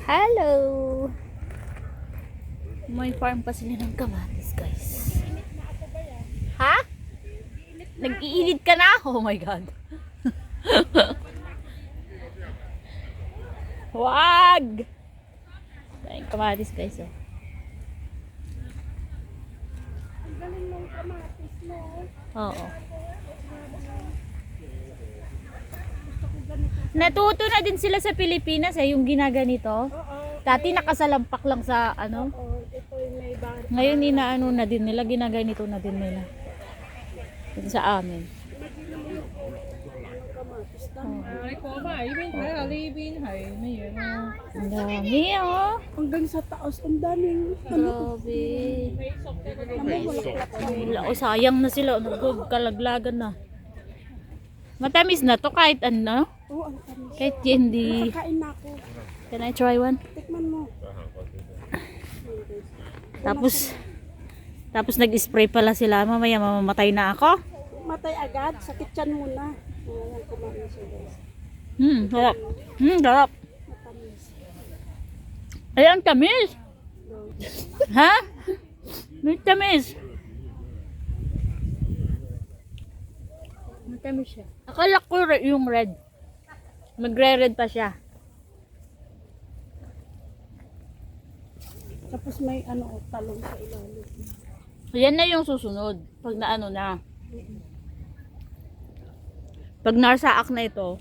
Hello! May farm pa sila ng kamatis, guys. Ha? Nag-iinit ka na? Oh my God. Wag! Ay, kamatis, guys. Oh. Ang galing ng kamatis mo. Oo. Natuto na din sila sa Pilipinas yung ginaganito. Oo. Dati nakasalampak lang sa ano. Oo, ito yung may bar. Ngayon inaano na din nila, ginaganito na din nila. Dito sa amin. Ang dami oh. Hanggang sa taas, ang daming Grabe. namumulaklak. O sayang na sila, kalaglagan na. Matamis na to kahit ano. Oo, ang tamis. Kahit hindi. Nakakain na ako. Can I try one? Tikman mo. Tapos nag-spray pala sila. Mamaya mamamatay na ako. Matay agad, sakit yan muna. Ayan, kumain siya guys. Sarap. Sarap. Matamis. Ay, ang tamis. Ha? May tamis. Matamis siya. Akala ko yung red. Magre-red pa siya. Tapos may ano, talong sa ilalim. Yan na yung susunod. Pag naano na. Pag narsaak na ito.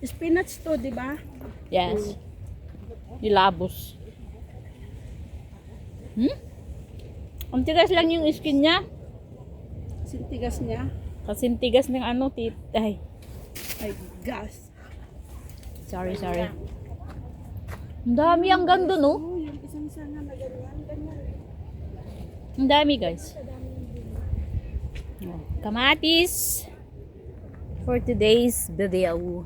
Spinach to, di ba? Yes. Nilabos. Ang tigas lang yung skin niya. Sintigas niya. Kasing tigas ng ano, ay. Ay, gas. Sorry. Ang dami hanggang doon, oh. Oo, yung isang sana na ganyan. Ang dami, guys. Kamatis for today's video.